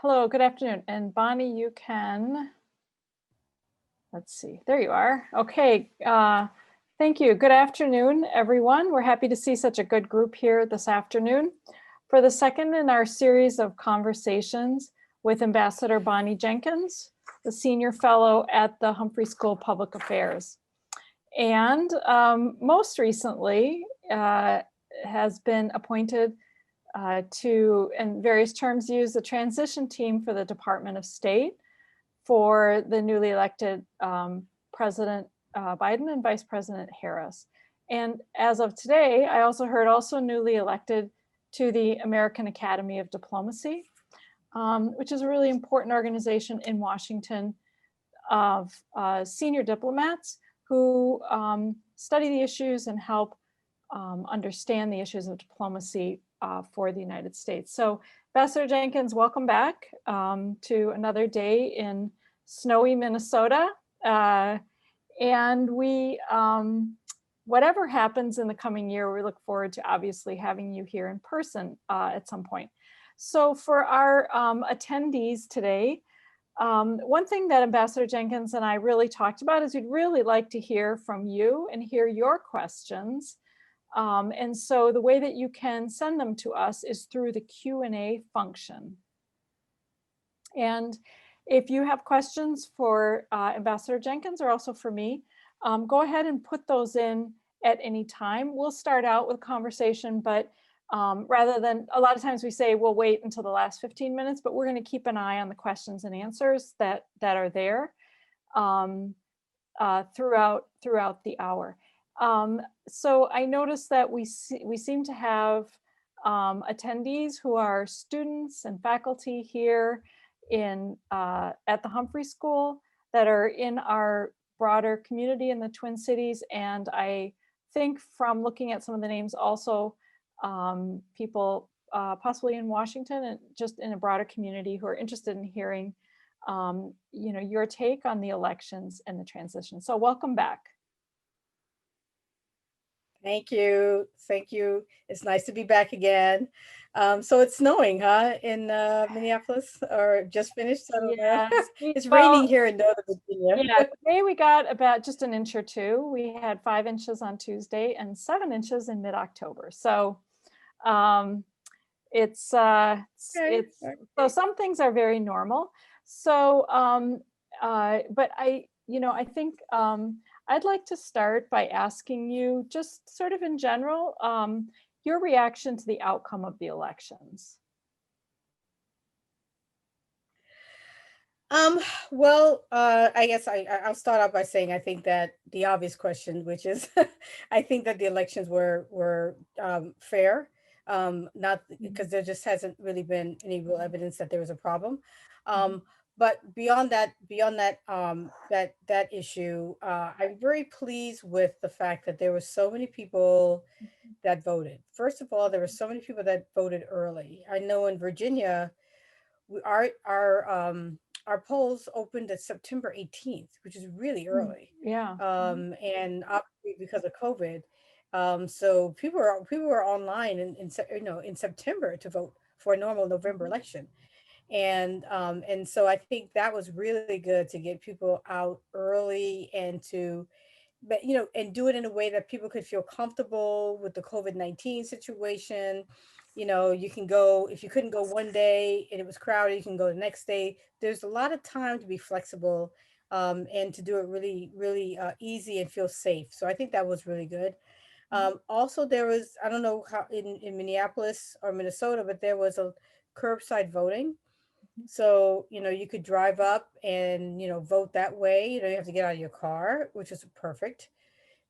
Hello, good afternoon. And Bonnie, you can, let's see, there you are. Okay, thank you. Good afternoon, everyone. We're happy to see such a good group here this afternoon for the second in our series of conversations with Ambassador Bonnie Jenkins, the Senior Fellow at the Humphrey School of Public Affairs. And most recently has been appointed to, in various terms used, the transition team for the Department of State for the newly elected President Biden and Vice President Harris. And as of today, I also heard newly elected to the American Academy of Diplomacy, which is a really important organization in Washington of senior diplomats who study the issues and help understand the issues of diplomacy for the United States. So Ambassador Jenkins, welcome back to another day in snowy Minnesota. And we, whatever happens in the coming year, we look forward to obviously having you here in person at some point. So for our attendees today, one thing that Ambassador Jenkins and I really talked about is we'd really like to hear from you and hear your questions. And so the way that you can send them to us is through the Q&A function. And if you have questions for Ambassador Jenkins or also for me, go ahead and put those in at any time. We'll start out with a conversation, but rather than, a lot of times we say we'll wait until the last 15 minutes, but we're going to keep an eye on the questions and answers that are there throughout the hour. So I noticed that we seem to have attendees who are students and faculty here at the Humphrey School that are in our broader community in the Twin Cities. And I think from looking at some of the names also people possibly in Washington and just in a broader community who are interested in hearing your take on the elections and the transition. So welcome back. Thank you. Thank you. It's nice to be back again. So it's snowing, huh, in Minneapolis, or just finished? So yes. it's raining here in Northern Virginia. Yeah, today we got about just an inch or two. We had 5 inches on Tuesday and 7 inches in mid-October. So it's Okay. so some things are very normal. So but I think I'd like to start by asking you, just sort of in general, your reaction to the outcome of the elections. Well, I guess I'll start out by saying I think that the obvious question, which is, I think that the elections were fair, not because there just hasn't really been any real evidence that there was a problem. But beyond that issue, I'm very pleased with the fact that there were so many people that voted. First of all, there were so many people that voted early. I know in Virginia, our polls opened at September 18th, which is really early. Yeah. And obviously because of COVID, so people were online in September to vote for a normal November election. And so I think that was really good to get people out early and and do it in a way that people could feel comfortable with the COVID-19 situation. You can go, if you couldn't go one day and it was crowded, you can go the next day. There's a lot of time to be flexible and to do it really, really easy and feel safe. So I think that was really good. Also, there was, I don't know how in Minneapolis or Minnesota, but there was a curbside voting. So, you could drive up and, vote that way. You have to get out of your car, which is perfect.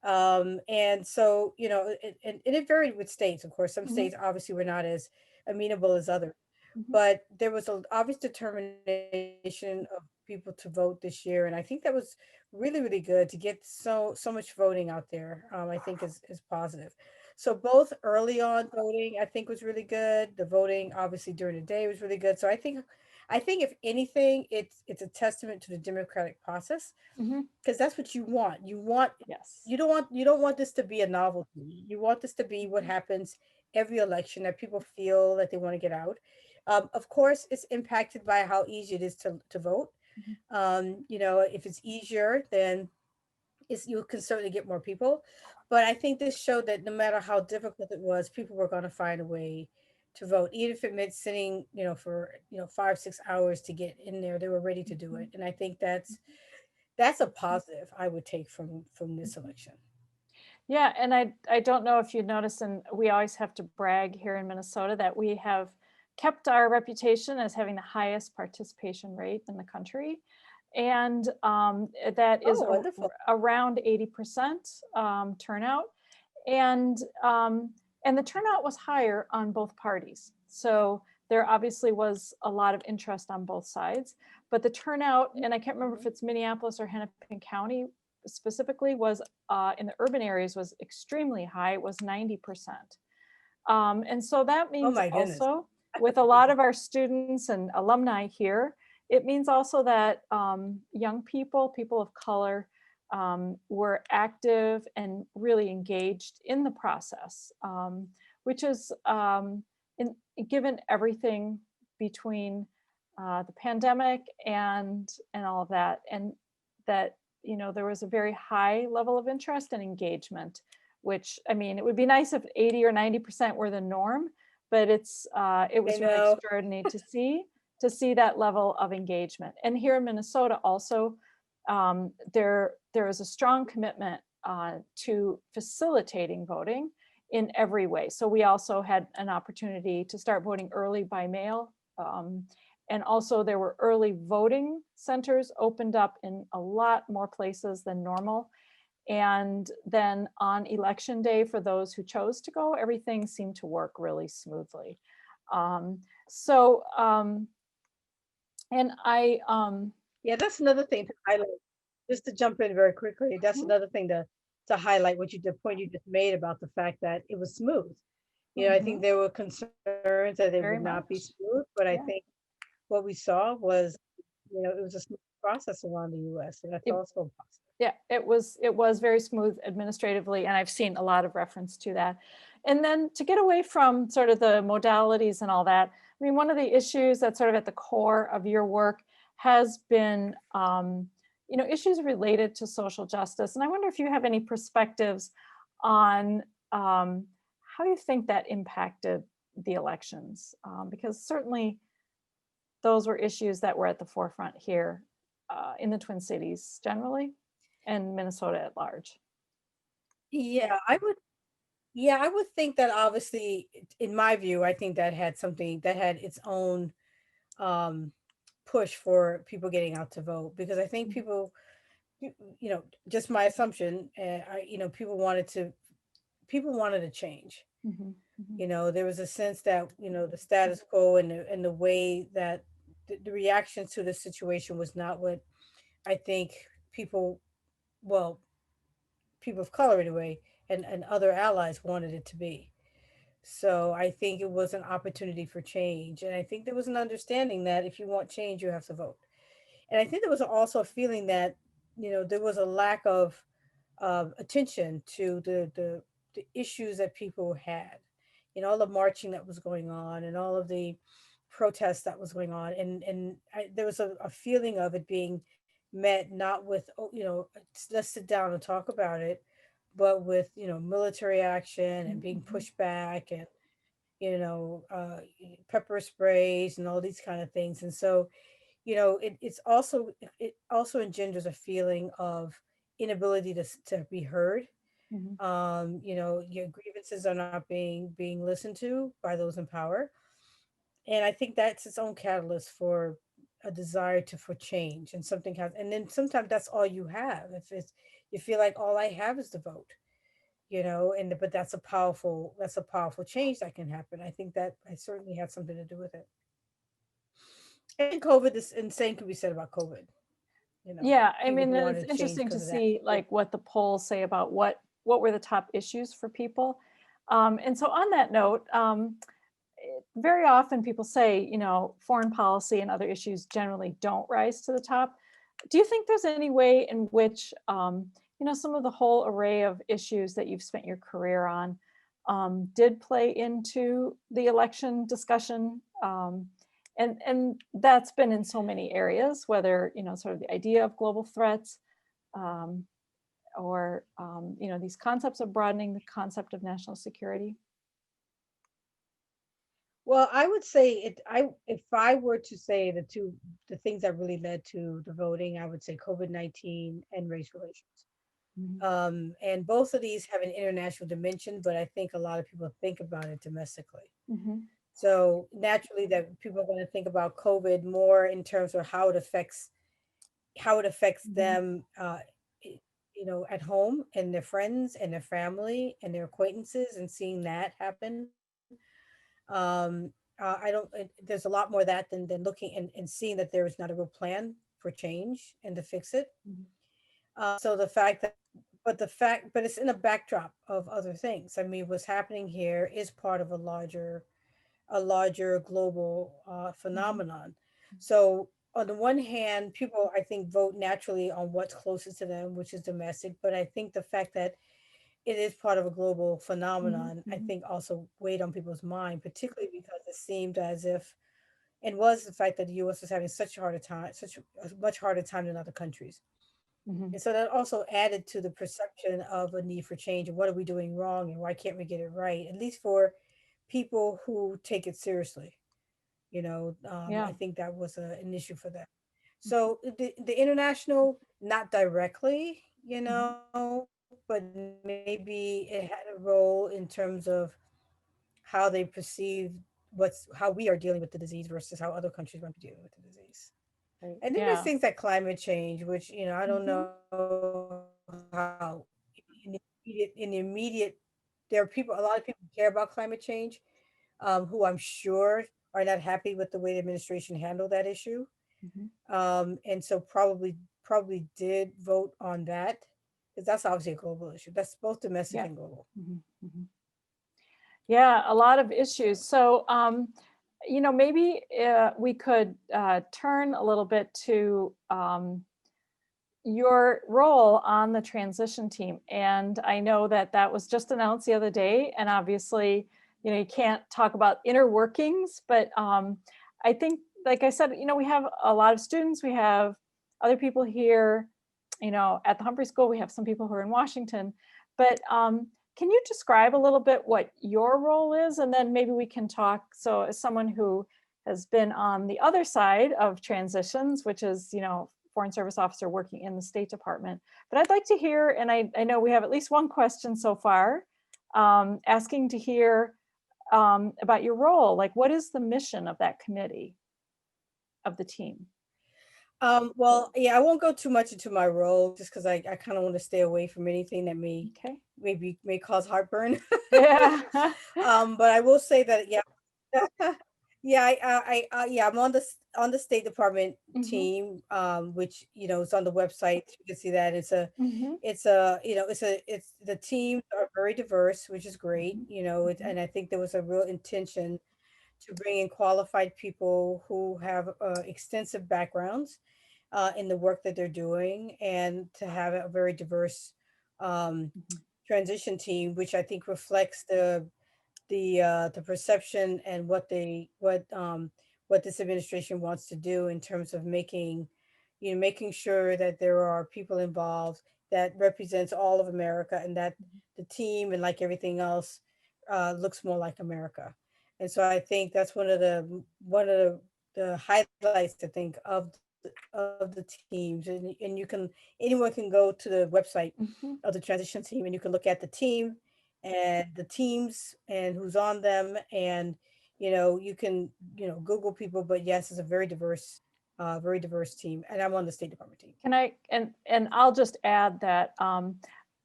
And so, and it varied with states, of course. Some states obviously were not as amenable as others, but there was an obvious determination of people to vote this year. And I think that was really, really good to get so much voting out there. I think is positive. So both early on voting, I think, was really good. The voting obviously during the day was really good. So I think if anything, it's a testament to the democratic process, because that's what you want. Yes. You don't want this to be a novelty. You want this to be what happens every election, that people feel that they want to get out. Of course, it's impacted by how easy it is to vote. Mhm. You know, if it's easier, then you can certainly get more people. But I think this showed that no matter how difficult it was, people were going to find a way to vote, even if it meant sitting, you know, for 5, 6 hours to get in there. They were ready to do it, Mhm. and I think that's a positive I would take from this Mhm. election. Yeah, and I don't know if you noticed, and we always have to brag here in Minnesota that we have kept our reputation as having the highest participation rate in the country, and that is Oh, wonderful. around 80% turnout, and um, and the turnout was higher on both parties. So there obviously was a lot of interest on both sides, but the turnout, and I can't remember if Mhm. it's Minneapolis or Hennepin County specifically, was in the urban areas was extremely high. It was 90%. And so that Oh means my goodness. also with a lot of our students and alumni here, it means also that young people, people of color, were active and really engaged in the process, which is in, given everything between the pandemic and all of that, and that there was a very high level of interest and engagement, which, I mean, it would be nice if 80 or 90% were the norm, but it I was really know. extraordinary to see that level of engagement. And here in Minnesota also, there is a strong commitment to facilitating voting in every way. So we also had an opportunity to start voting early by mail. And also there were early voting centers opened up in a lot more places than normal. And then on election day, for those who chose to go, everything seemed to work really smoothly. Um, so, and I, Yeah, that's another thing to highlight. Just to jump in very quickly, that's mhm, another thing to highlight what the point you just made about the fact that it was smooth. You know, I think mhm, there were concerns that it very would not be much. smooth, but I Yeah. think what we saw was, it was a smooth process around the US, and that's It, also positive. yeah, it was very smooth administratively, and I've seen a lot of reference to that. And then to get away from sort of the modalities and all that, I mean, one of the issues that's sort of at the core of your work has been, issues related to social justice. And I wonder if you have any perspectives on how you think that impacted the elections, because certainly those were issues that were at the forefront here in the Twin Cities generally and Minnesota at large. Yeah, I would think that obviously, in my view, I think that had something that had its own um push for people getting out to vote, because I think Mhm, just my assumption, people wanted to change. mhm, mhm, There was a sense that, the status quo and the way that the reactions to the situation was not what I think people, well, people of color anyway, and other allies wanted it to be. So I think it was an opportunity for change. And I think there was an understanding that if you want change, you have to vote. And I think there was also a feeling that, there was a lack of attention to the issues that people had, all the marching that was going on and all of the protests that was going on. And there was a feeling of it being met not with, oh, let's sit down and talk about it, but with, military action and being mhm, pushed back, and pepper sprays and all these kind of things. And so, it also engenders a feeling of inability to be heard. mhm, Your grievances are not being listened to by those in power, and I think that's its own catalyst for a desire for change. And something has, and then sometimes that's all you have. If it's You feel like all I have is the vote, and but that's a powerful change that can happen. I think that I certainly had something to do with it. And COVID, is insane could be said about COVID. yeah, I People mean, who it's wanted to change interesting to because of that. see like what the polls say about what were the top issues for people. And so on that note, very often people say, foreign policy and other issues generally don't rise to the top. Do you think there's any way in which, some of the whole array of issues that you've spent your career on did play into the election discussion? And that's been in so many areas, whether, sort of the idea of global threats, or, these concepts of broadening the concept of national security. Well, I would say if I were to say the things that really led to the voting, I would say COVID-19 and race relations. Mhm, And both of these have an international dimension, but I think a lot of people think about it domestically. mhm, So naturally, that people are going to think about COVID more in terms of how it affects mhm, them, at home and their friends and their family and their acquaintances, and seeing that happen. I don't. There's a lot more of that than looking and seeing that there is not a real plan for change and to fix it. mhm. So but it's in a backdrop of other things. I mean, what's happening here is part of a larger global Mhm. phenomenon. So on the one hand, people I think vote naturally on what's closest to them, which is domestic. But I think the fact that it is part of a global Mhm. phenomenon, I Mhm. think also weighed on people's mind, particularly because it seemed as if it was the fact that the U.S. was having such a much harder time than other countries. Mhm. And so that also added to the perception of a need for change and what are we doing wrong and why can't we get it right, at least for people who take it seriously. I Yeah. think that was an issue for them. Mhm. So the international, not directly, Mhm. but maybe it had a role in terms of how they perceive how we are dealing with the disease versus how other countries might be dealing with the disease. Right. And then there's Yeah. things like climate change, which I don't Mhm. know how in the immediate there are people a lot of people care about climate change, who I'm sure are not happy with the way the administration handled that issue. Mhm. And so probably did vote on that because that's obviously a global issue. That's both domestic Yeah. and global. Mhm. Mhm. Yeah, a lot of issues. So, maybe we could turn a little bit to your role on the transition team. And I know that that was just announced the other day. And obviously, you can't talk about inner workings, but I think, like I said, we have a lot of students, we have other people here, at the Humphrey School, we have some people who are in Washington. But can you describe a little bit what your role is? And then maybe we can talk. So, as someone who has been on the other side of transitions, which is, Foreign Service officer working in the State Department. But I'd like to hear, and I know we have at least one question so far, asking to hear about your role. Like, what is the mission of that committee, of the team? Well, yeah, I won't go too much into my role just because I kind of want to stay away from anything that Okay. may cause heartburn. Yeah. But I will say that, yeah. Yeah, yeah, I'm on the State Department Hmm. team, which is on the website. You can see that Hmm. it's the teams are very diverse, which is great. Hmm. Hmm. And I think there was a real intention to bring in qualified people who have extensive backgrounds in the work that they're doing, and to have a very diverse um, Hmm. transition team, which I think reflects the perception and what this administration wants to do in terms of making sure that there are people involved that represents all of America, and that the team, and like everything else, looks more like America. And so I think that's one of the highlights, I think, of the teams. And anyone can go to the website Hmm. of the transition team, and you can look at the team and the teams and who's on them, and you can Google people. But yes, it's a very diverse team, and I'm on the State Department team. Can I, and I'll just add that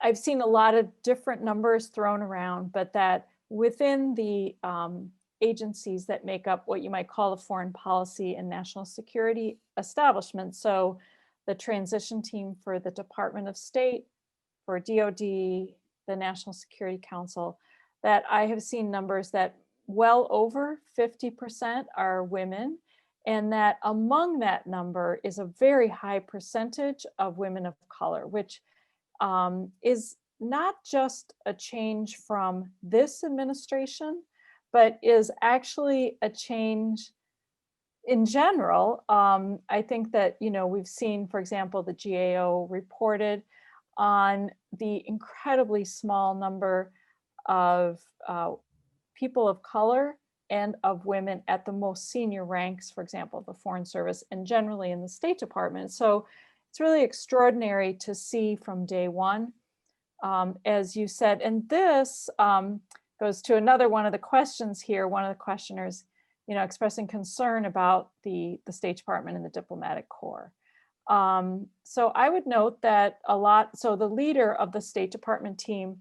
I've seen a lot of different numbers thrown around, but that within the agencies that make up what you might call a foreign policy and national security establishment, so the transition team for the Department of State, for DoD, the National Security Council, that I have seen numbers that well over 50% are women, and that among that number is a very high percentage of women of color, which is not just a change from this administration, but is actually a change in general, I think that, we've seen, for example, the GAO reported on the incredibly small number of people of color and of women at the most senior ranks, for example, the Foreign Service and generally in the State Department. So it's really extraordinary to see from day one, as you said. And this goes to another one of the questions here. One of the questioners, expressing concern about the State Department and the diplomatic corps. So I would note that so the leader of the State Department team,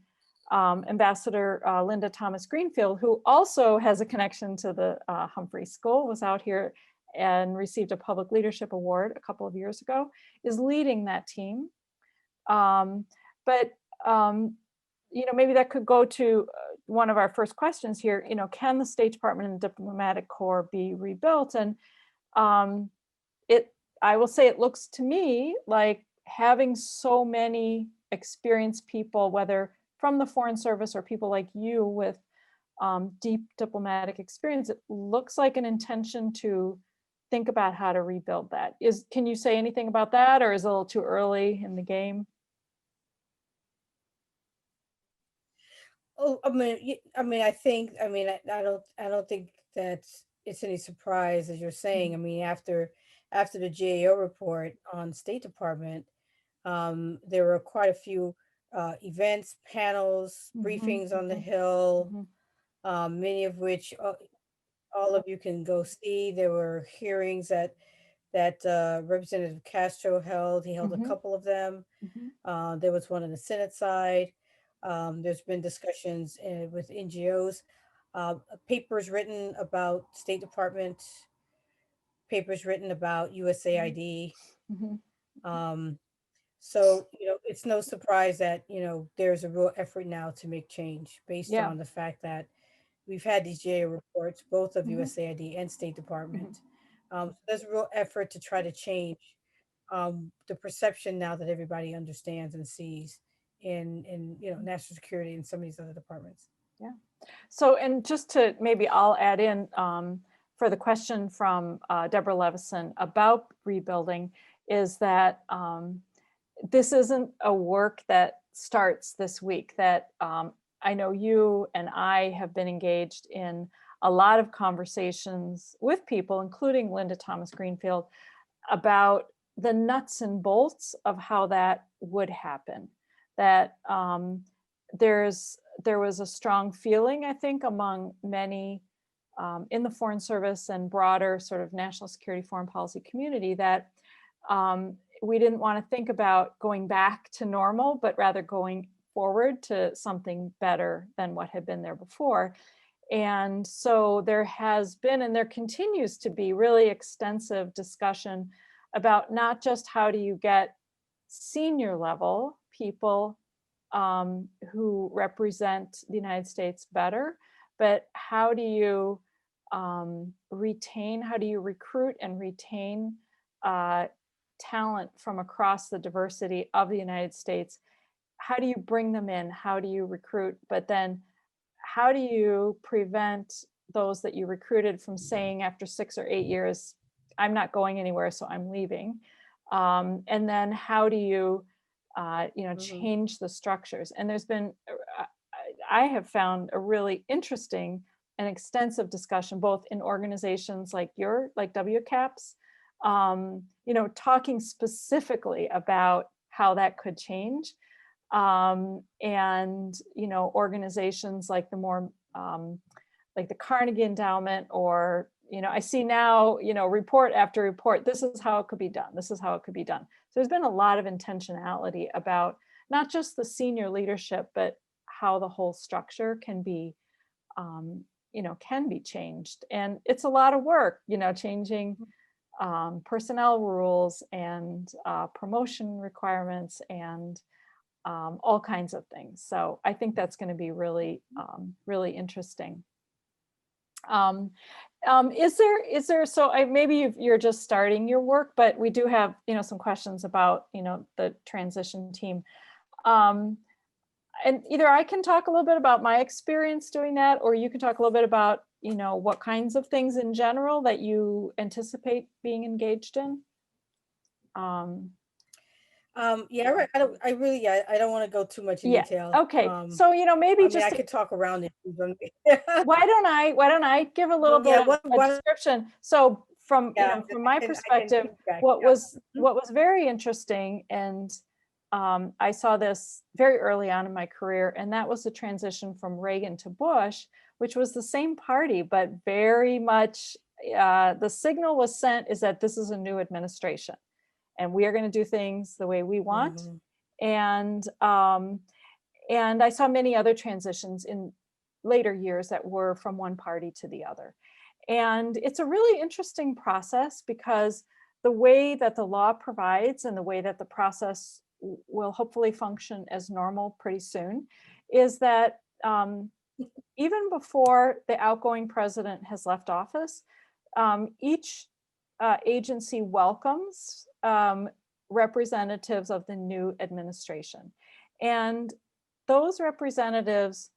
Ambassador Linda Thomas Greenfield, who also has a connection to the Humphrey School, was out here and received a Public Leadership Award a couple of years ago, is leading that team. But maybe that could go to one of our first questions here. Can the State Department and the Diplomatic Corps be rebuilt? And I will say, it looks to me like having so many experienced people, whether from the Foreign Service or people like you with deep diplomatic experience, it looks like an intention to think about how to rebuild that. Can you say anything about that, or is it a little too early in the game? Oh, I mean, I don't think that it's any surprise, as you're saying. I mean, after the GAO report on State Department, there were quite a few events, panels, briefings on the Hill, many of which all of you can go see. There were hearings that Representative Castro held. He held a couple of them. There was one on the Senate side. There's been discussions with NGOs, papers written about State Department, papers written about USAID. So, it's no surprise that, there's a real effort now to make change based on the fact that we've had these GAO reports, both of USAID and State Department. So there's a real effort to try to change the perception now that everybody understands and sees in national security and some of these other departments. Yeah. So, and just to maybe I'll add in for the question from Deborah Levison about rebuilding, is that this isn't a work that starts this week. That I know you and I have been engaged in a lot of conversations with people, including Linda Thomas Greenfield, about the nuts and bolts of how that would happen. That there was a strong feeling, I think, among many in the Foreign Service and broader sort of national security foreign policy community that we didn't want to think about going back to normal, but rather going forward to something better than what had been there before. And so there has been, and there continues to be, really extensive discussion about not just how do you get senior level people who represent the United States better, but how do you recruit and retain talent from across the diversity of the United States? How do you bring them in? How do you recruit? But then how do you prevent those that you recruited from saying after 6 or 8 years, I'm not going anywhere, so I'm leaving? And then how do you change the structures? And there's been, I have found a really interesting and extensive discussion, both in organizations like WCAPS, talking specifically about how that could change. And, organizations like the more, like the Carnegie Endowment, or, I see now, report after report, this is how it could be done. This is how it could be done. So there's been a lot of intentionality about not just the senior leadership, but how the whole structure can be, changed. And it's a lot of work, changing personnel rules and promotion requirements and all kinds of things. So I think that's going to be really, really interesting. Is there, so maybe you're just starting your work, but we do have, some questions about, the transition team. And either I can talk a little bit about my experience doing that, or you can talk a little bit about you know, what kinds of things in general that you anticipate being engaged in? Yeah, right. I really, I don't want to go too much in Yeah. detail. Okay. So, you know, maybe I mean, I just could talk around it. why don't I give a little Well, bit yeah, of a description? So from, you yeah, know, and from my I can perspective, feedback. Yeah. what was very interesting, and I saw this very early on in my career, and that was the transition from Reagan to Bush, which was the same party, but very much the signal was sent is that this is a new administration and we are going to do things the way we want. Mhm. And and I saw many other transitions in later years that were from one party to the other. And it's a really interesting process because the way that the law provides and the way that the process will hopefully function as normal pretty soon is that even before the outgoing president has left office, each agency welcomes representatives of the new administration. And those representatives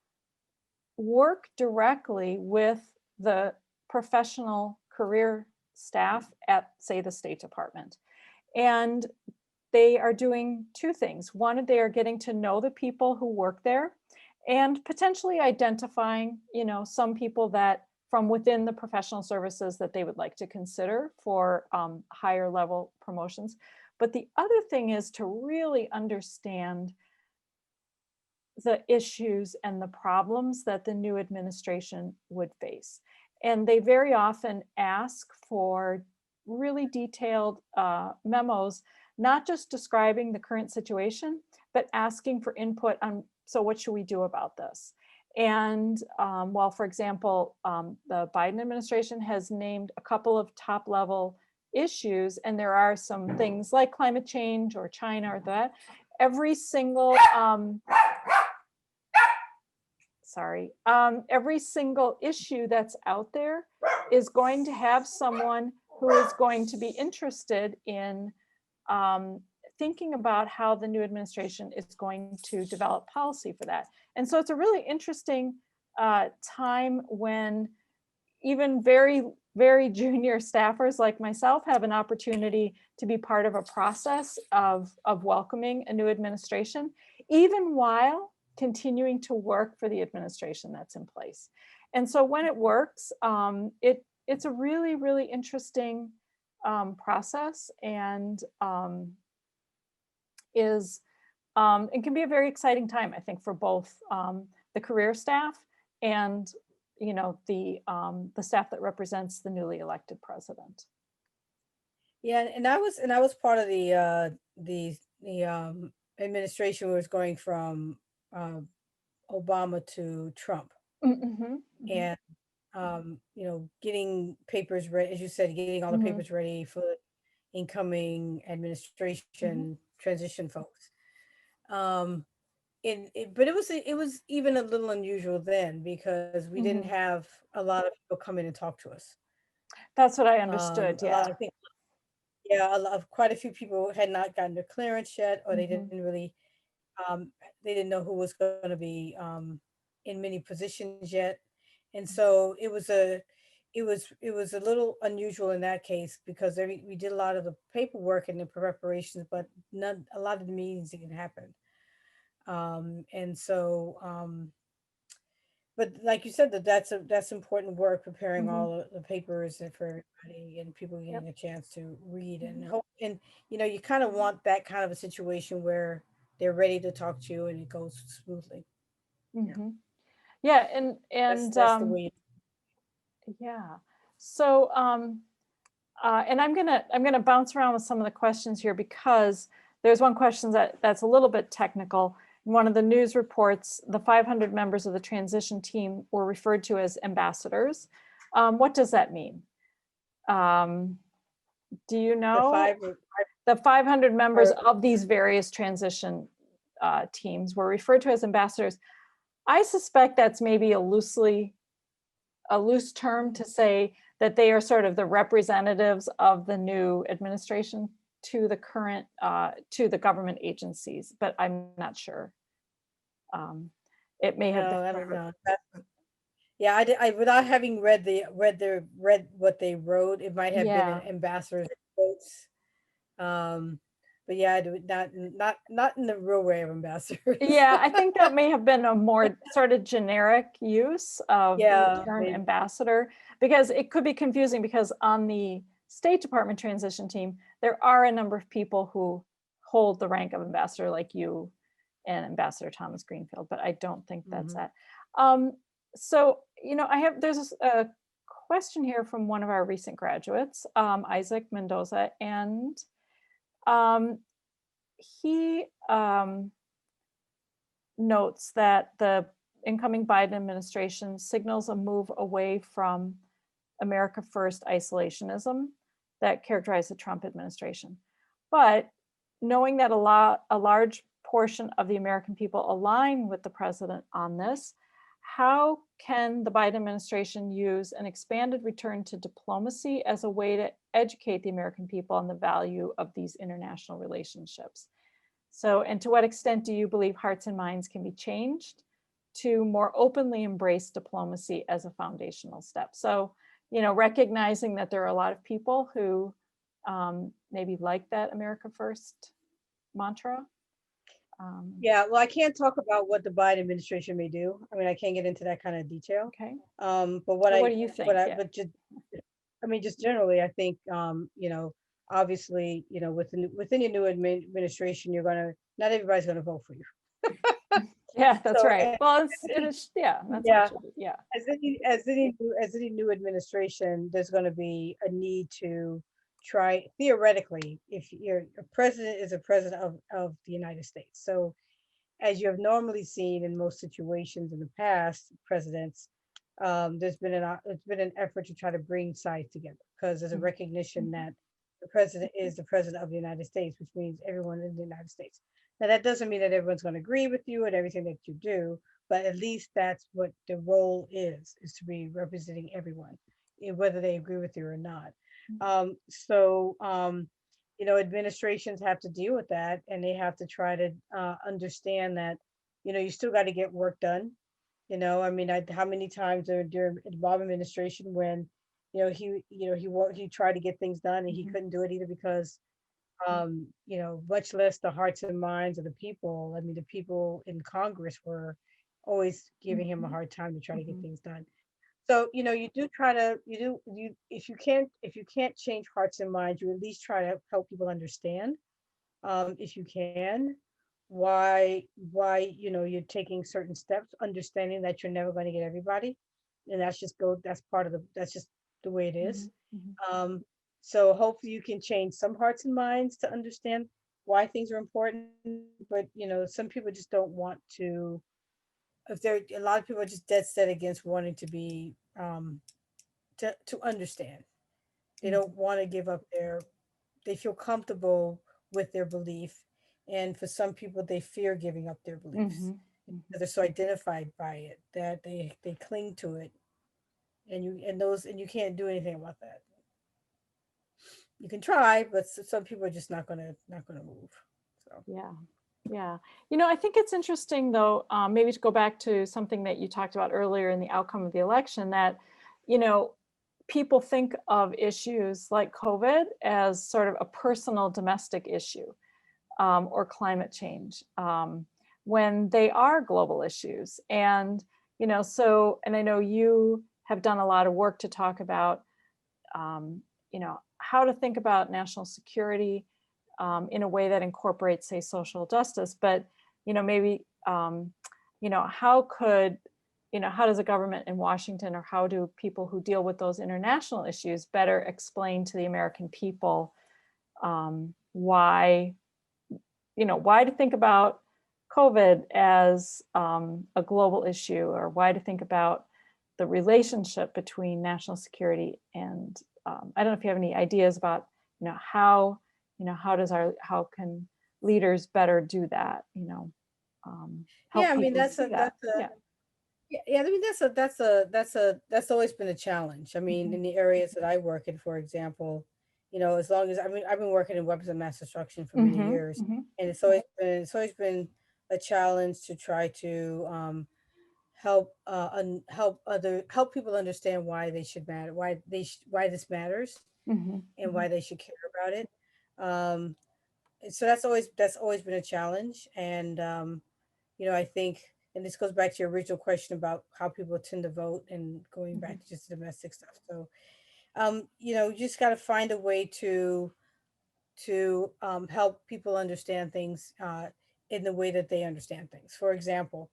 work directly with the professional career staff at, say, the State Department. And they are doing two things. One, they are getting to know the people who work there and potentially identifying, you know, some people that from within the professional services that they would like to consider for higher level promotions. But the other thing is to really understand the issues and the problems that the new administration would face. And they very often ask for really detailed memos, not just describing the current situation, but asking for input on, so what should we do about this? And while, for example, the Biden administration has named a couple of top level issues, and there are some things like climate change or China or that, every single every single issue that's out there is going to have someone who is going to be interested in um, thinking about how the new administration is going to develop policy for that. And so it's a really interesting time when even very, very junior staffers like myself have an opportunity to be part of a process of welcoming a new administration, even while continuing to work for the administration that's in place. And so when it works, it's a really, really interesting process, and it can be a very exciting time, I think, for both the career staff and, you know, the staff that represents the newly elected president. Yeah, and I was part of the administration was going from uh, Obama to Trump, Mm-hmm, mm-hmm, and you know, getting papers ready, as you said, getting all the mm-hmm, papers ready for the incoming mm-hmm, administration transition folks. Um, but it was even a little unusual then because we didn't mm-hmm. have a lot of people come in and talk to us. That's what I understood. A lot, Yeah. I think, yeah, a lot of quite a few people had not gotten their clearance yet, or Mm-hmm, um, they didn't know who was going to be in many positions yet, and so it was a little unusual in that case because we did a lot of the paperwork and the preparations, but none a lot of the meetings didn't happen. And so but like you said, that's important work preparing mm-hmm. all the papers and for everybody and people Yep. getting a chance to read and Mm-hmm, hope, and you know, you kind of want that kind of a situation where they're ready to talk to you and it goes smoothly. Yeah, mm-hmm. Yeah, and that's the way. yeah. So and I'm gonna bounce around with some of the questions here because there's one question that's a little bit technical. In one of the news reports, the 500 members of the transition team were referred to as ambassadors. What does that mean? Um, do you The know? five The 500 members are, of these various transition teams were referred to as ambassadors. I suspect that's maybe a loose term to say that they are sort of the representatives of the new administration to the current to the government agencies, but I'm not sure. Um, it may have been no, I sort don't of know. Yeah, without having read what they wrote, it might have been an Yeah. ambassador's quotes. Um, but yeah, I do not in the real way of ambassadors. Yeah, I think that may have been a more sort of generic use of the Yeah, term maybe. ambassador, because it could be confusing, because on the State Department transition team, there are a number of people who hold the rank of ambassador, like you and Ambassador Thomas Greenfield, but I don't think that's Mhm. that. Um, so, there's a question here from one of our recent graduates, Isaac Mendoza, and um, he notes that the incoming Biden administration signals a move away from America First isolationism that characterized the Trump administration. But knowing that a large portion of the American people align with the president on this, how can the Biden administration use an expanded return to diplomacy as a way to educate the American people on the value of these international relationships? So, and to what extent do you believe hearts and minds can be changed to more openly embrace diplomacy as a foundational step? So, recognizing that there are a lot of people who maybe like that America First mantra. Yeah, well, I can't talk about what the Biden administration may do. I mean, I can't get into that kind of detail. Okay. But Well, what do you think? Yeah. but just, I mean, just generally, I think, obviously, within your new administration, not everybody's gonna vote for you. Yeah, that's So, right. Well, it is, yeah, that's how it yeah, should be. Yeah. as any new administration, there's going to be a need to try, theoretically, if you're a president is a president of the United States. So as you have normally seen in most situations in the past, presidents, it's been an effort to try to bring sides together, because there's a Mhm. recognition Mhm. that the president is the president of the United States, which means everyone in the United States. Now that doesn't mean that everyone's going to agree with you and everything that you do, but at least that's what the role is to be representing everyone, whether they agree with you or not. So administrations have to deal with that, and they have to try to understand that you still got to get work done. I mean, how many times during the Obama administration, when he tried to get things done and he Mhm. couldn't do it, either because much less the hearts and minds of the people. I mean, the people in Congress were always giving him a Mhm. hard time to try to get Mhm. things done. So, you do try to, you if you can't change hearts and minds, you at least try to help people understand, if you can, why you're taking certain steps, understanding that you're never going to get everybody, and that's just the way it is. Mhm. Mhm. um so hopefully you can change some hearts and minds to understand why things are important. But some people just don't want to. If there A lot of people are just dead set against wanting to be, to understand. They Mhm. don't want to give up they feel comfortable with their belief. And for some people, they fear giving up their beliefs Mhm. because they're so identified by it that they cling to it. And you can't do anything about that. You can try, but some people are just not gonna move. So Yeah. Yeah. I think it's interesting, though, maybe to go back to something that you talked about earlier in the outcome of the election, that, you know, people think of issues like COVID as sort of a personal domestic issue, or climate change, when they are global issues. And, and I know you have done a lot of work to talk about, how to think about national security in a way that incorporates, say, social justice. But maybe how could how does a government in Washington, or how do people who deal with those international issues better explain to the American people why why to think about COVID as a global issue, or why to think about the relationship between national security and I don't know if you have any ideas about how how can leaders better do that, yeah, help I mean people that's see a that. that's a Yeah. yeah, I mean that's always been a challenge. I mean, Mhm. in the areas that I work in, for example, as long as I've been working in weapons of mass destruction for many Mhm. years, Mhm. and it's always been a challenge to try to help people understand why they should matter, why this matters, Mhm, and mhm, why they should care about it. Um, so that's always been a challenge, and I think, and this goes back to your original question about how people tend to vote, and going mhm, back to just domestic stuff. So, you just got to find a way to help people understand things in the way that they understand things. For example,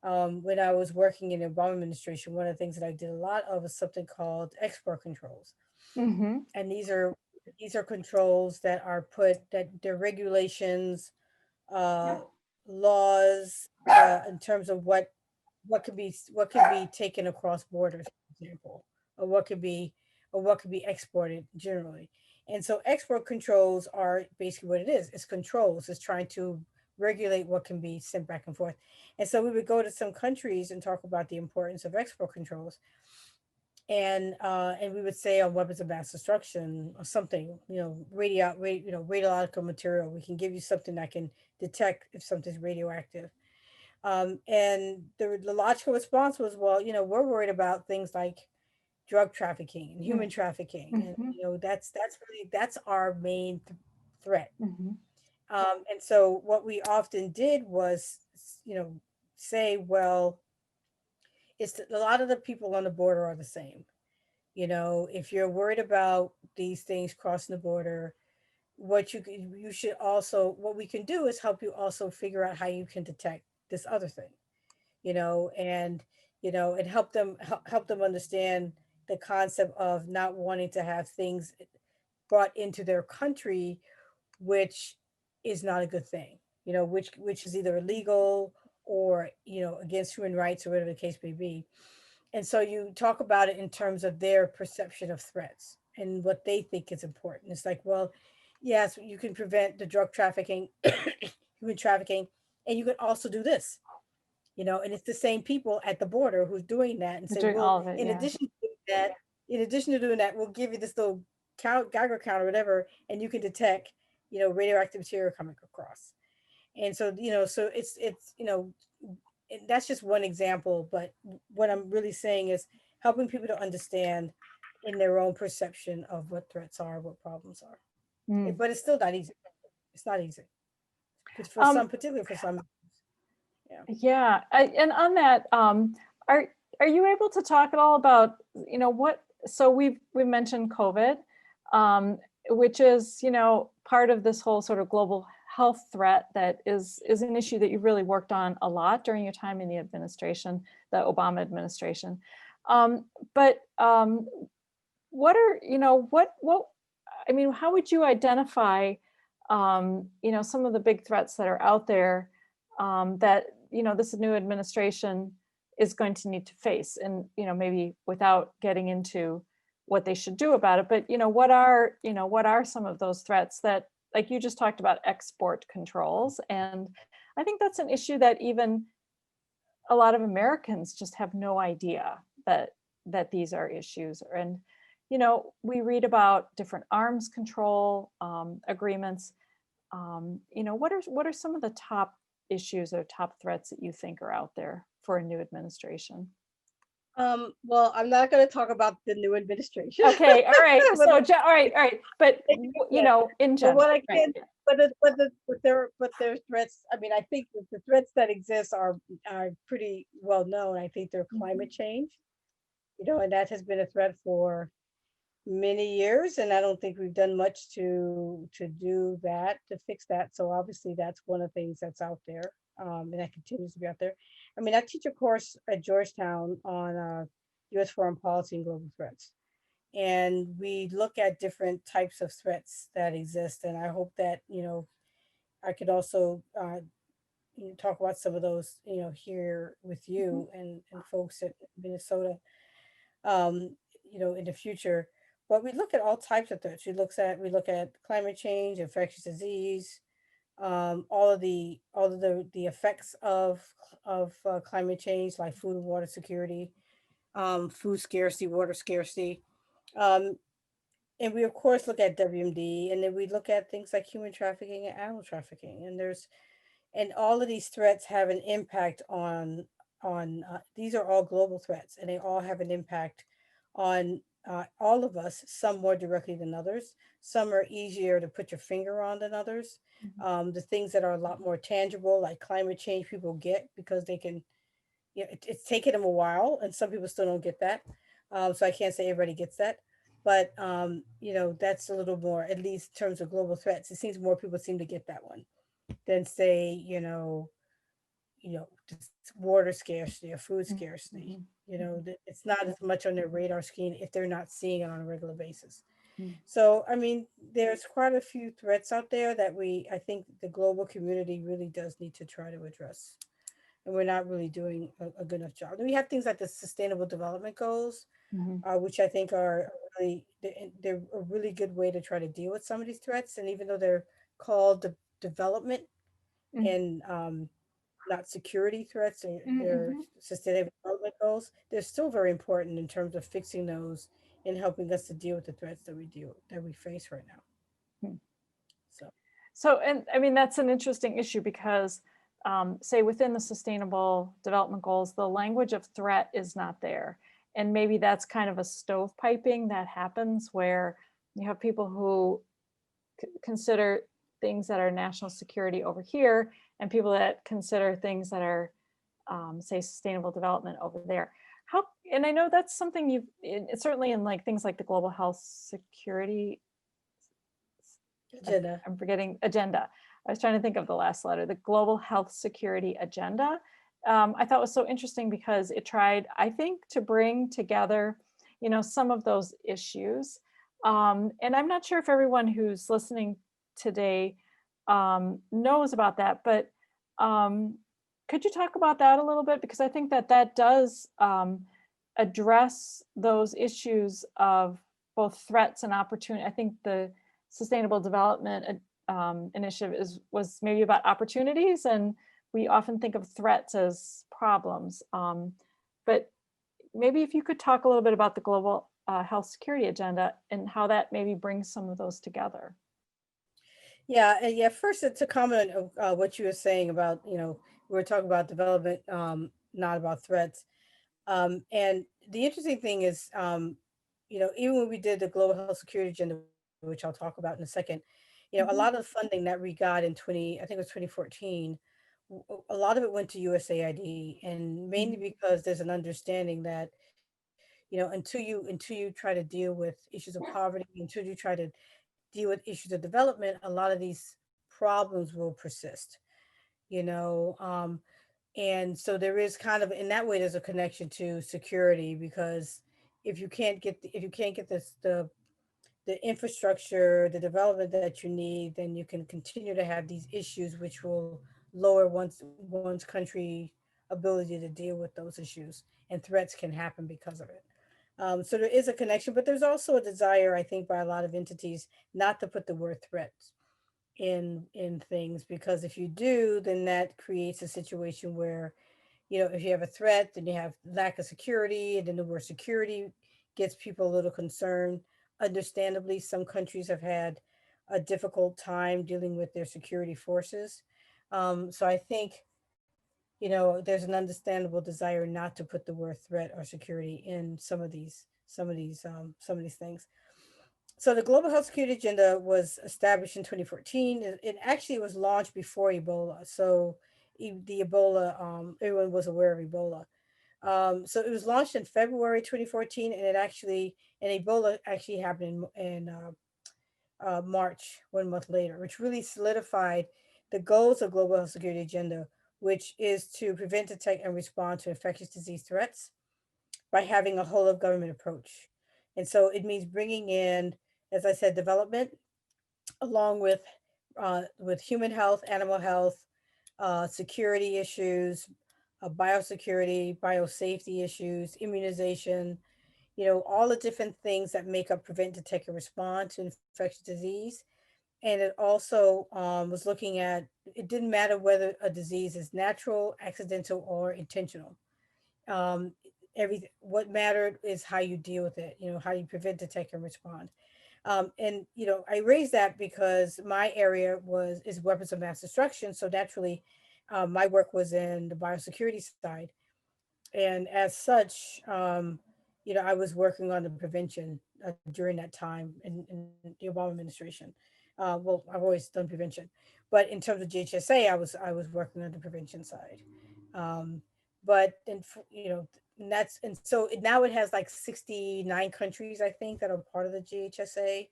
when I was working in the Obama administration, one of the things that I did a lot of was something called export controls, mhm. and these are controls that are put that they're regulations, uh, laws, in terms of what could be taken across borders, for example, or what could be exported generally. And so export controls are basically what it is. It's controls. It's trying to regulate what can be sent back and forth. And so we would go to some countries and talk about the importance of export controls. And we would say on weapons of mass destruction or something, radiological material. We can give you something that can detect if something's radioactive. And the logical response was, well, we're worried about things like drug trafficking and Mm, human trafficking, and mhm, that's our main threat. mhm, And so what we often did was, say, well, a lot of the people on the border are the same. If you're worried about these things crossing the border, what we can do is help you also figure out how you can detect this other thing, and and help them understand the concept of not wanting to have things brought into their country, which is not a good thing, which is either illegal or against human rights or whatever the case may be. And so you talk about it in terms of their perception of threats and what they think is important. It's like, well, yes, you can prevent the drug trafficking, human trafficking, and you can also do this, and it's the same people at the border who's doing that, and You're say, doing well, all of it, yeah. in addition to doing that, we'll give you this little Geiger count or whatever, and you can detect, radioactive material coming across. And so, so that's just one example, but what I'm really saying is helping people to understand in their own perception of what threats are, what problems are. Mm. But it's still not easy. It's not easy. But for Um, some, particularly for some, yeah. yeah, and on that, are are you able to talk at all about, what, so we mentioned COVID, um, which is, part of this whole sort of global health threat that is an issue that you really worked on a lot during your time in the administration, the Obama administration. But what are, what, I mean, how would you identify, some of the big threats that are out there, that, this new administration is going to need to face? And, maybe without getting into what they should do about it, but, what are some of those threats that, like you just talked about export controls. And I think that's an issue that even a lot of Americans just have no idea that these are issues. And we read about different arms control agreements. What are some of the top issues or top threats that you think are out there for a new administration? Well, I'm not going to talk about the new administration, Okay, all right. but So, all right, all right. But yeah, in but what general, I right? can, Yeah. but their threats. I mean, I think that the threats that exist are pretty well known. I think they're Mhm, climate change, and that has been a threat for many years, and I don't think we've done much to do that, to fix that. So obviously, that's one of the things that's out there, and that continues to be out there. I mean, I teach a course at Georgetown on U.S. foreign policy and global threats, and we look at different types of threats that exist. And I hope that I could also talk about some of those here with mhm, you and folks at Minnesota, um, in the future. But we look at all types of threats. We look at climate change, infectious disease, all of the effects of climate change, like food and water security, food scarcity, water scarcity. Um, and we of course look at WMD, and then we look at things like human trafficking and animal trafficking. And all of these threats have an impact on these are all global threats, and they all have an impact on all of us, some more directly than others. Some are easier to put your finger on than others. Mhm. The things that are a lot more tangible, like climate change, people get because they can, it's taken them a while, and some people still don't get that. So I can't say everybody gets that. But, that's a little more, at least in terms of global threats, it seems more people seem to get that one than say, just water scarcity or food Mhm. scarcity. Mhm. It's not as much on their radar screen if they're not seeing it on a regular basis. Mhm. So, I mean, there's quite a few threats out there that I think the global community really does need to try to address. And we're not really doing a good enough job. We have things like the Sustainable Development Goals, Mhm. which I think are really, they're a really good way to try to deal with some of these threats. And even though they're called development Mhm. and not security threats, or their Mhm. sustainable development goals, they're still very important in terms of fixing those and helping us to deal with the threats that we face right now. Mhm. So So, and I mean, that's an interesting issue because, say, within the Sustainable Development Goals, the language of threat is not there. And maybe that's kind of a stovepiping that happens where you have people who consider things that are national security over here and people that consider things that are, say, sustainable development over there. How, and I know that's something certainly in like things like the global health security, agenda. I'm forgetting agenda. I was trying to think of the last letter, the global health security agenda. I thought was so interesting because it tried, I think, to bring together, some of those issues. And I'm not sure if everyone who's listening today knows about that, but could you talk about that a little bit? Because I think that that does address those issues of both threats and opportunity. I think the Sustainable Development Initiative was maybe about opportunities, and we often think of threats as problems. But maybe if you could talk a little bit about the global health security agenda and how that maybe brings some of those together. Yeah, and yeah. First, to comment on what you were saying about, we were talking about development, not about threats. And the interesting thing is, even when we did the global health security agenda, which I'll talk about in a second, a Mhm. lot of the funding that we got in I think it was 2014, a lot of it went to USAID, and mainly Mhm. because there's an understanding that, until you try to deal with issues of poverty, until you try to deal with issues of development, a lot of these problems will persist. You know, and so there is kind of, in that way, there's a connection to security, because if you can't get the infrastructure, the development that you need, then you can continue to have these issues, which will lower one's country ability to deal with those issues, and threats can happen because of it. So there is a connection, but there's also a desire, I think, by a lot of entities not to put the word threat in things, because if you do, then that creates a situation where, if you have a threat, then you have lack of security, and then the word security gets people a little concerned. Understandably, some countries have had a difficult time dealing with their security forces. So I think, there's an understandable desire not to put the word threat or security in some of these things. So the Global Health Security Agenda was established in 2014. It actually was launched before Ebola. So the Ebola, everyone was aware of Ebola. So it was launched in February 2014, and Ebola actually happened in March, 1 month later, which really solidified the goals of Global Health Security Agenda, which is to prevent, detect, and respond to infectious disease threats by having a whole of government approach. And so it means bringing in, as I said, development, along with human health, animal health, security issues, biosecurity, biosafety issues, immunization, all the different things that make up prevent, detect, and respond to infectious disease. And it also was looking at, it didn't matter whether a disease is natural, accidental, or intentional. Um, what mattered is how you deal with it, how you prevent, detect, and respond. And I raised that because my area is weapons of mass destruction. So naturally, my work was in the biosecurity side. And as such, I was working on the prevention during that time in the Obama administration. Well, I've always done prevention, but in terms of GHSA, I was working on the prevention side. Um, but and that's and so now it has like 69 countries, I think, that are part of the GHSA,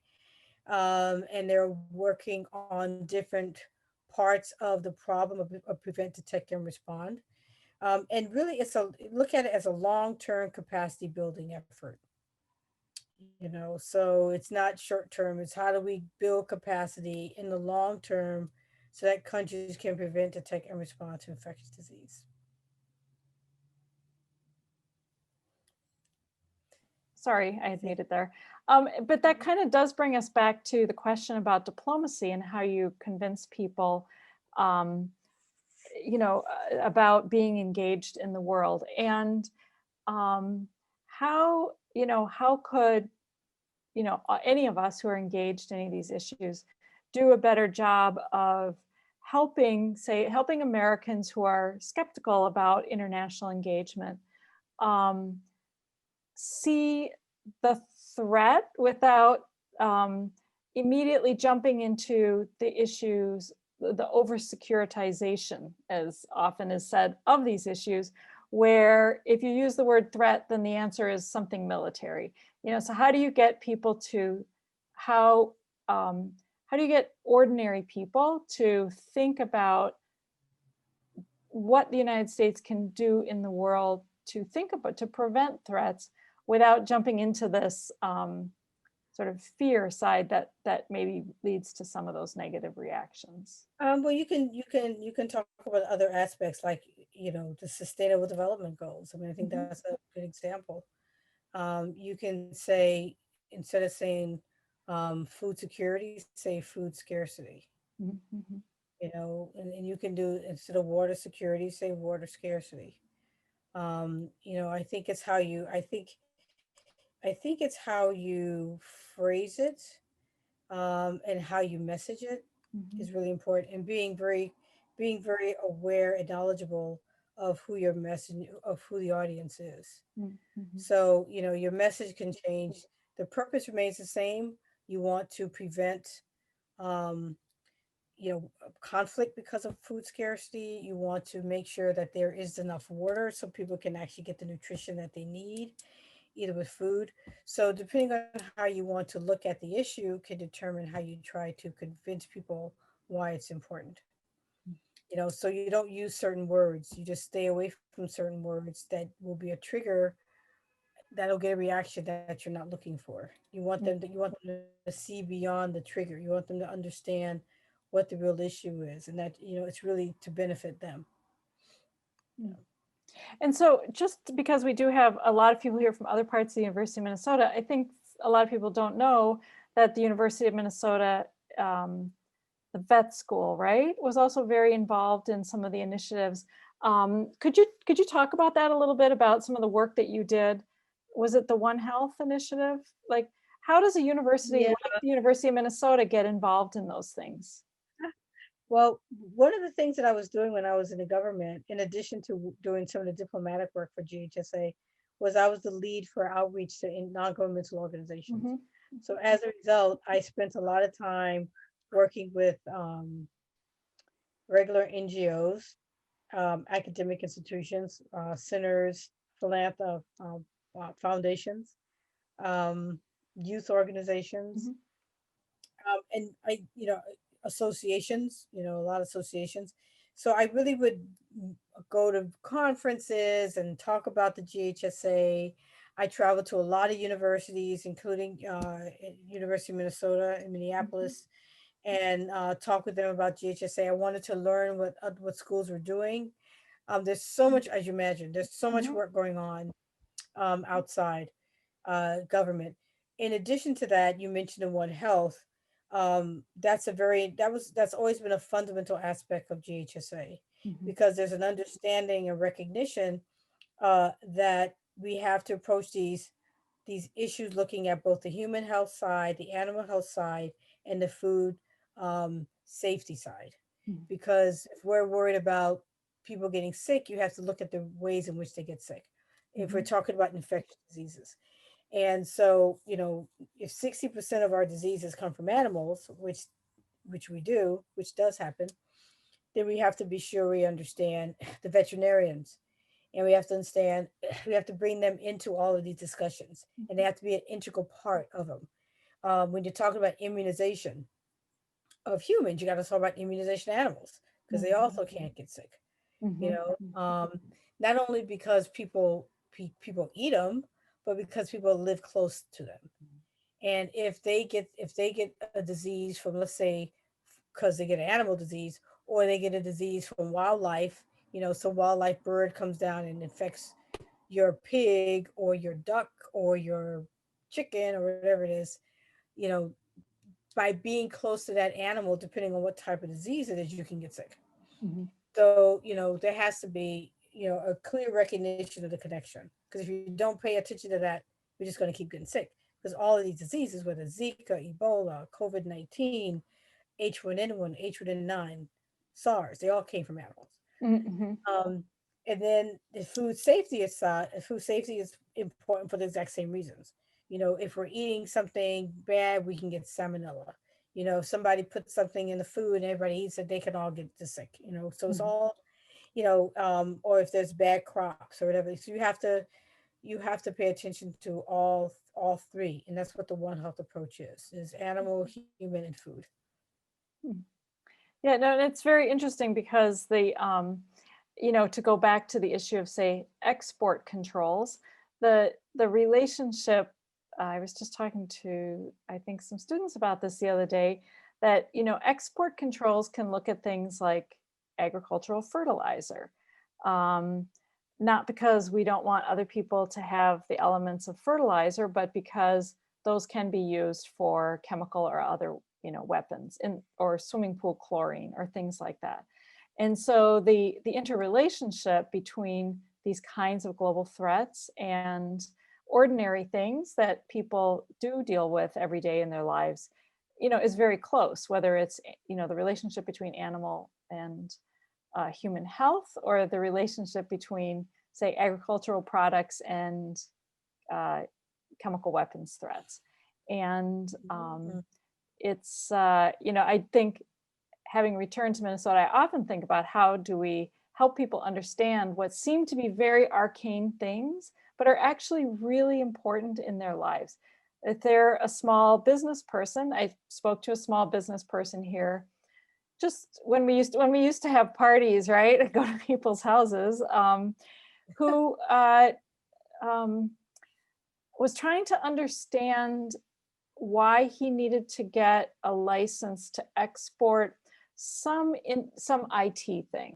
and they're working on different parts of the problem of prevent, detect, and respond. And really, look at it as a long-term capacity building effort. So it's not short term. It's how do we build capacity in the long term so that countries can prevent, detect, and respond to infectious disease. Sorry, I I had think. muted there. But that kind of does bring us back to the question about diplomacy and how you convince people, um, about being engaged in the world. And how could, any of us who are engaged in any of these issues do a better job of helping Americans who are skeptical about international engagement, um, see the threat without um, immediately jumping into the issues, the over securitization, as often is said, of these issues, where if you use the word threat, then the answer is something military. So how do you get people to, how um, how do you get ordinary people to think about what the United States can do in the world to think about, to prevent threats without jumping into this sort of fear side that maybe leads to some of those negative reactions? Well, you can talk about other aspects like the Sustainable Development Goals. I mean, I think Mhm, that's a good example. You can say, instead of saying food security, say food scarcity. mhm, mhm, And you can do, instead of water security, say water scarcity. I think it's how you I think it's how you phrase it, and how you message it mhm, is really important, and being very aware and knowledgeable of who your message of who the audience is. mhm, mhm, So, your message can change. The purpose remains the same. You want to prevent um, conflict because of food scarcity. You want to make sure that there is enough water so people can actually get the nutrition that they need, either with food. So, depending on how you want to look at the issue, can determine how you try to convince people why it's important. So you don't use certain words. You just stay away from certain words that will be a trigger that'll get a reaction that you're not looking for. You want them to see beyond the trigger. You want them to understand what the real issue is, and that it's really to benefit them. mhm. And so just because we do have a lot of people here from other parts of the University of Minnesota, I think a lot of people don't know that the University of Minnesota, um, the vet school, right, was also very involved in some of the initiatives. Could you talk about that a little bit, about some of the work that you did? Was it the One Health initiative? Like, how does a university Yeah. like the University of Minnesota get involved in those things? Well, one of the things that I was doing when I was in the government, in addition to doing some of the diplomatic work for GHSA, was I was the lead for outreach to non-governmental organizations. Hmm. So as a result, I spent a lot of time working with regular NGOs, academic institutions, centers, foundations, um, youth organizations, Hmm. and associations, a lot of associations. So I really would go to conferences and talk about the GHSA. I traveled to a lot of universities, including University of Minnesota in Hmm. Minneapolis, and talk with them about GHSA. I wanted to learn what schools were doing. There's so much, as you imagine, there's so much Hmm. work going on outside government. In addition to that, you mentioned in One Health. That's always been a fundamental aspect of GHSA, Hmm. because there's an understanding and recognition that we have to approach these issues looking at both the human health side, the animal health side, and the food safety side. Because if we're worried about people getting sick, you have to look at the ways in which they get sick. if we're talking about infectious diseases. And so, if 60% of our diseases come from animals, which we do, which does happen, then we have to be sure we understand the veterinarians, and we have to understand, we have to bring them into all of these discussions, and they have to be an integral part of them. When you're talking about immunization of humans, you got to talk about immunization of animals, because they Mhm. also can't get sick. you Mhm. know Mhm. um Not only because people eat them, but because people live close to them. And if they get a disease from, let's say, because they get an animal disease, or they get a disease from wildlife, some wildlife bird comes down and infects your pig or your duck or your chicken or whatever it is, you know by being close to that animal, depending on what type of disease it is, you can get sick. Mhm. So, there has to be, a clear recognition of the connection. Because if you don't pay attention to that, we're just going to keep getting sick. Because all of these diseases, whether Zika, Ebola, COVID-19, H1N1, H1N9, SARS, they all came from animals. Mhm. Um, and then the food safety is important for the exact same reasons. If we're eating something bad, we can get salmonella. If somebody puts something in the food and everybody eats it, they can all get the sick. So it's Mhm. all, or if there's bad crops or whatever. So you have to pay attention to all three, and that's what the One Health approach is animal, human, and food. Mhm. Yeah, no, and it's very interesting because to go back to the issue of, say, export controls, the relationship, I was just talking to, I think, some students about this the other day, that, export controls can look at things like agricultural fertilizer. Um, Not because we don't want other people to have the elements of fertilizer, but because those can be used for chemical or other weapons or swimming pool chlorine or things like that. And so the interrelationship between these kinds of global threats and ordinary things that people do deal with every day in their lives, is very close, whether it's the relationship between animal and human health, or the relationship between, say, agricultural products and uh, chemical weapons threats. And Mhm. I think, having returned to Minnesota, I often think about how do we help people understand what seem to be very arcane things, but are actually really important in their lives. If they're a small business person, I spoke to a small business person here just when we used to have parties, right? Go to people's houses, who um, was trying to understand why he needed to get a license to export some IT thing.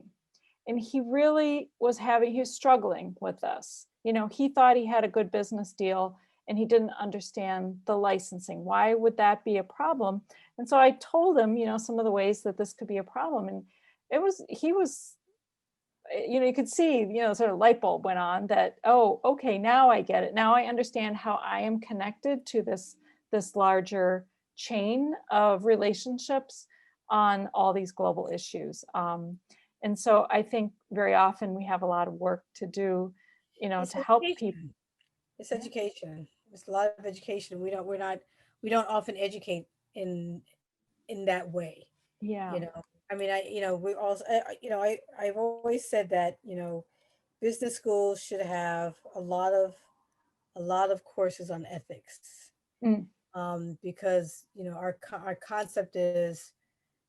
And he was struggling with this. He thought he had a good business deal and he didn't understand the licensing. Why would that be a problem? And so I told him, some of the ways that this could be a problem. And he was, you could see, sort of light bulb went on that, oh, okay, now I get it. Now I understand how I am connected to this larger chain of relationships on all these global issues. And so I think very often we have a lot of work to do, It's to help people. education. It's Yeah. education. It's a lot of education. We don't often educate in that way. Yeah. I mean, we also, I've always said that, business schools should have a lot of courses on ethics. Mm, Because, our concept is,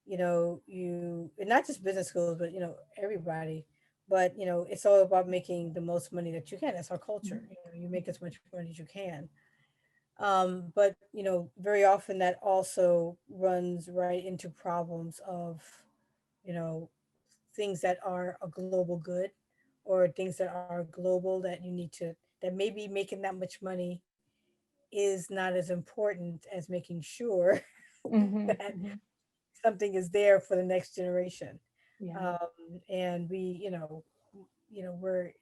and not just business schools, but, everybody, but, it's all about making the most money that you can. That's our culture. mhm, You make as much money as you can. But very often that also runs right into problems of, you know, things that are a global good, or things that are global that you need to, that maybe making that much money is not as important as making sure mhm, that mhm. something is there for the next generation. Yeah. And we, we're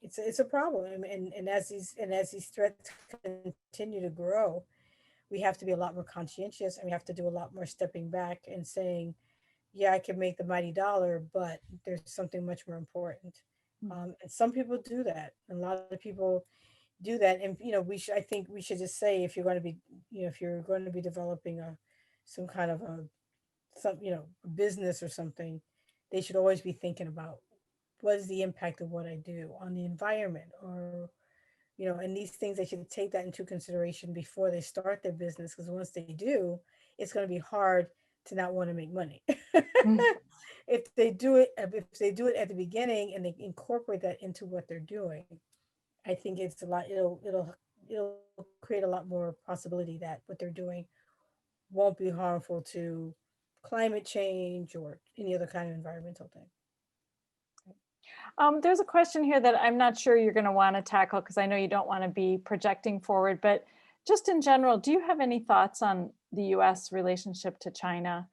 it's a problem. And as these threats continue to grow, we have to be a lot more conscientious, and we have to do a lot more stepping back and saying, yeah, I can make the mighty dollar, but there's something much more important. And some people do that. And a lot of people do that. And, I think we should just say, if you're going to be, if you're going to be developing some kind of a business or something, they should always be thinking about what is the impact of what I do on the environment, or, and these things, they should take that into consideration before they start their business. Because once they do, it's going to be hard to not want to make money. Mm. If they do it at the beginning and they incorporate that into what they're doing, I think it's a lot. It'll create a lot more possibility that what they're doing won't be harmful to climate change or any other kind of environmental thing. There's a question here that I'm not sure you're going to want to tackle, because I know you don't want to be projecting forward, but just in general, do you have any thoughts on the US relationship to China?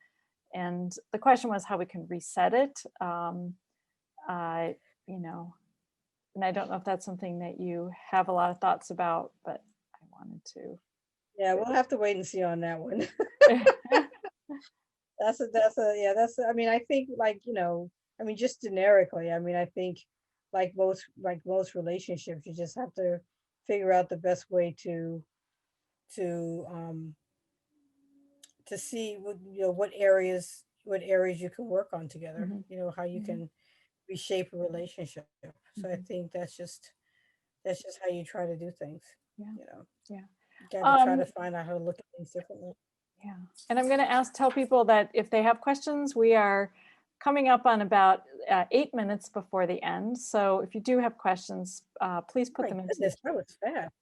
And the question was how we can reset it. You know, and I don't know if that's something that you have a lot of thoughts about, but I wanted to. Yeah, we'll have to wait and see on that one. I mean, I think, just generically, I mean, I think like most relationships, you just have to figure out the best way to um to see what areas you can work on together, Mhm, how you mhm, can reshape a relationship. So I mhm. think that's just how you try to do things, Yeah, you know. yeah. You got to try to Um, find out how to look at things differently. yeah. And I'm going to tell people that if they have questions, we are coming up on about 8 minutes before the end. So if you do have questions, please Oh put my them into the goodness, that was fast.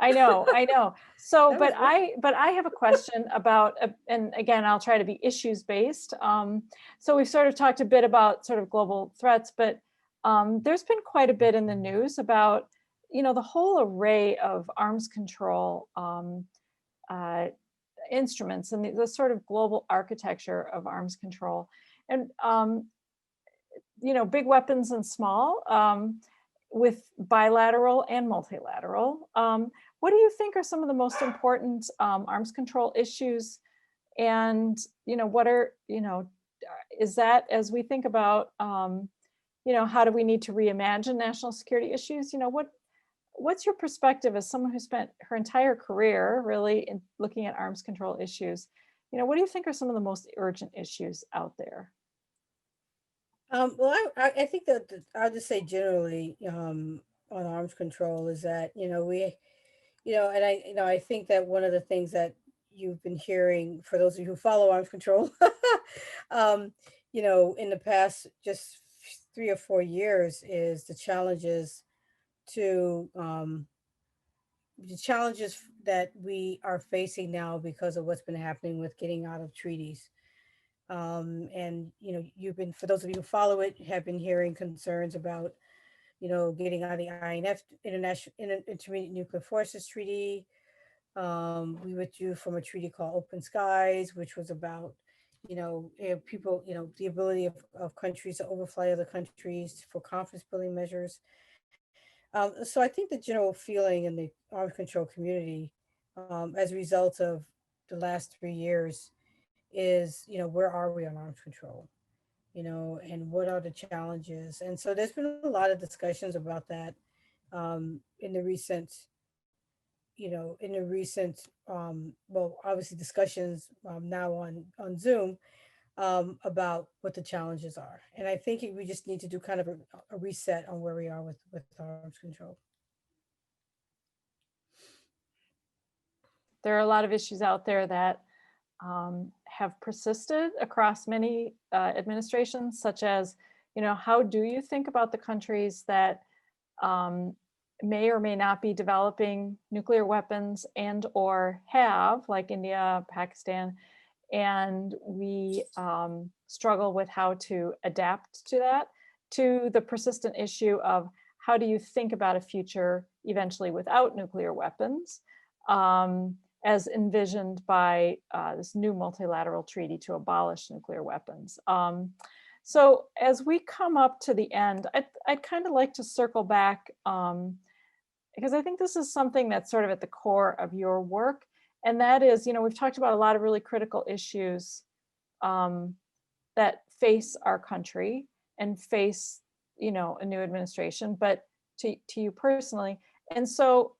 I know, I know. So, That was really but I have a question about, and again, I'll try to be issues based. So we've sort of talked a bit about sort of global threats, but there's been quite a bit in the news about, the whole array of arms control uh, instruments and the sort of global architecture of arms control, and big weapons and small, with bilateral and multilateral. What do you think are some of the most important arms control issues? And, what are, is that as we think about, how do we need to reimagine national security issues? What's your perspective as someone who spent her entire career really in looking at arms control issues? What do you think are some of the most urgent issues out there? Well, I think that I'll just say generally, on arms control is that, and I think that one of the things that you've been hearing, for those of you who follow arms control, um, in the past just 3 or 4 years, is to the challenges that we are facing now because of what's been happening with getting out of treaties. And you've been, for those of you who follow it, have been hearing concerns about, getting out of the INF, International Intermediate Nuclear Forces Treaty. We withdrew from a treaty called Open Skies, which was about, people, the ability of countries to overfly other countries for confidence building measures. So I think the general feeling in the arms control community, as a result of the last 3 years, is, where are we on arms control? And what are the challenges? And so there's been a lot of discussions about that, in the recent, well, obviously discussions, now on Zoom, about what the challenges are. And I think we just need to do kind of a reset on where we are with arms control. There are a lot of issues out there that have persisted across many administrations, such as, how do you think about the countries that um, may or may not be developing nuclear weapons and or have, like India, Pakistan, and we struggle with how to adapt to that, to the persistent issue of how do you think about a future eventually without nuclear weapons, as envisioned by this new multilateral treaty to abolish nuclear weapons. So as we come up to the end, I'd kind of like to circle back, because I think this is something that's sort of at the core of your work. And that is, we've talked about a lot of really critical issues that face our country and face you know, a new administration, but to you personally. And so,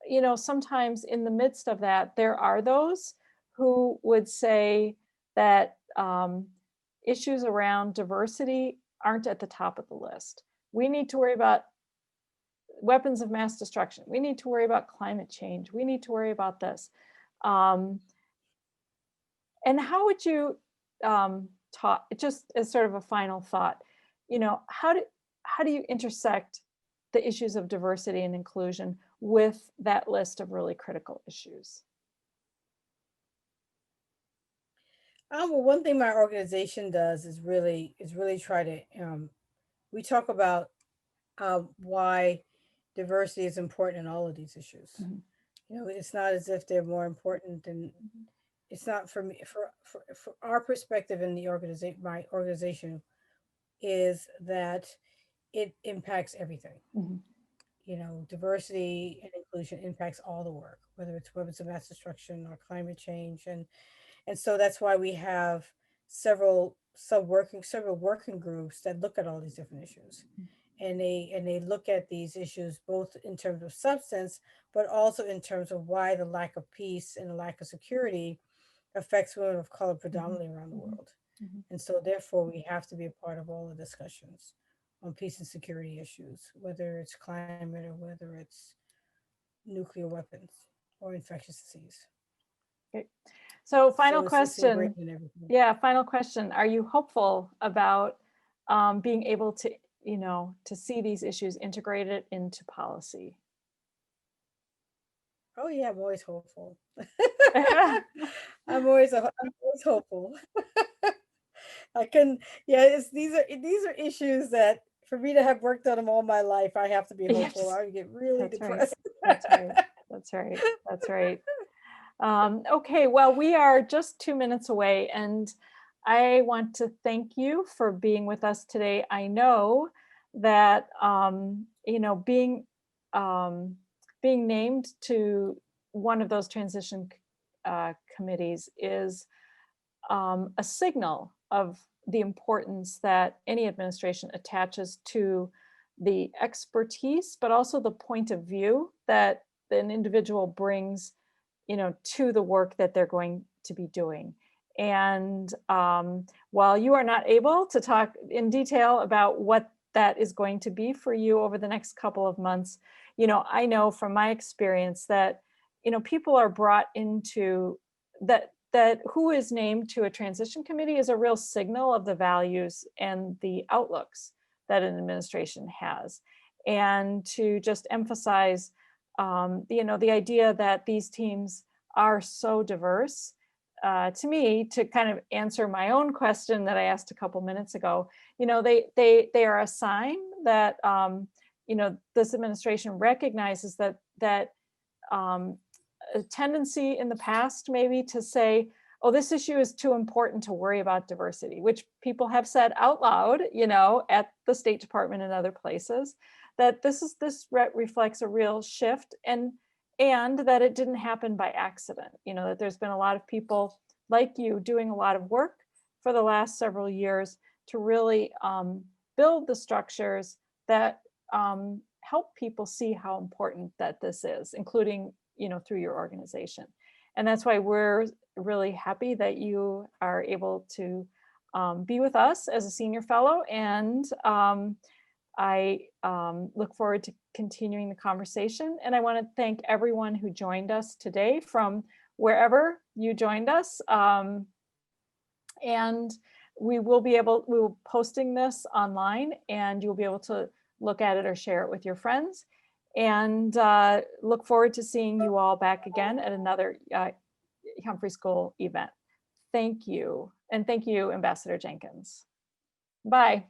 you know, sometimes in the midst of that, there are those who would say that issues around diversity aren't at the top of the list. We need to worry about weapons of mass destruction. We need to worry about climate change. We need to worry about this. And how would you talk, just as sort of a final thought, you know, how do you intersect the issues of diversity and inclusion with that list of really critical issues? Well, one thing my organization does is really try to we talk about why diversity is important in all of these issues. Mhm. You know, it's not as if they're more important than, it's not for me, for our perspective in the organization, my organization, is that it impacts everything. Mhm. You know, diversity and inclusion impacts all the work, whether it's weapons of mass destruction or climate change. And so that's why we have several working groups that look at all these different issues. And they look at these issues both in terms of substance, but also in terms of why the lack of peace and the lack of security affects women of color Mhm. predominantly around the Mhm. world. Mhm. And so therefore we have to be a part of all the discussions on peace and security issues, whether it's climate or whether it's nuclear weapons or infectious disease. Okay. So final So it's ingrained question. in everything. Yeah, final question. Are you hopeful about being able to, you know, to see these issues integrated into policy? Oh yeah, I'm always hopeful. Yeah, I'm always hopeful. I can, yeah, these are issues that for me to have worked on them all my life, I have to be hopeful. just, I would get really that's right. depressed. That's right. That's right. That's right. Okay, well, we are just 2 minutes away, and I want to thank you for being with us today. I know that you know, um, being named to one of those transition committees is a signal of the importance that any administration attaches to the expertise, but also the point of view that an individual brings, you know, to the work that they're going to be doing. And while you are not able to talk in detail about what that is going to be for you over the next couple of months, you know, I know from my experience that, you know, people are brought into that who is named to a transition committee is a real signal of the values and the outlooks that an administration has. And to just emphasize, you know, the idea that these teams are so diverse, to me, to kind of answer my own question that I asked a couple minutes ago, you know, they are a sign that you know, this administration recognizes that um, a tendency in the past maybe to say, oh, this issue is too important to worry about diversity, which people have said out loud, you know, at the State Department and other places, that this reflects a real shift, and that it didn't happen by accident. You know, that there's been a lot of people like you doing a lot of work for the last several years to really build the structures that help people see how important that this is, including, you know, through your organization. And that's why we're really happy that you are able to be with us as a senior fellow. And I look forward to continuing the conversation. And I want to thank everyone who joined us today from wherever you joined us. And we will be posting this online, and you'll be able to look at it or share it with your friends. And look forward to seeing you all back again at another Humphrey School event. Thank you. And thank you, Ambassador Jenkins. Bye.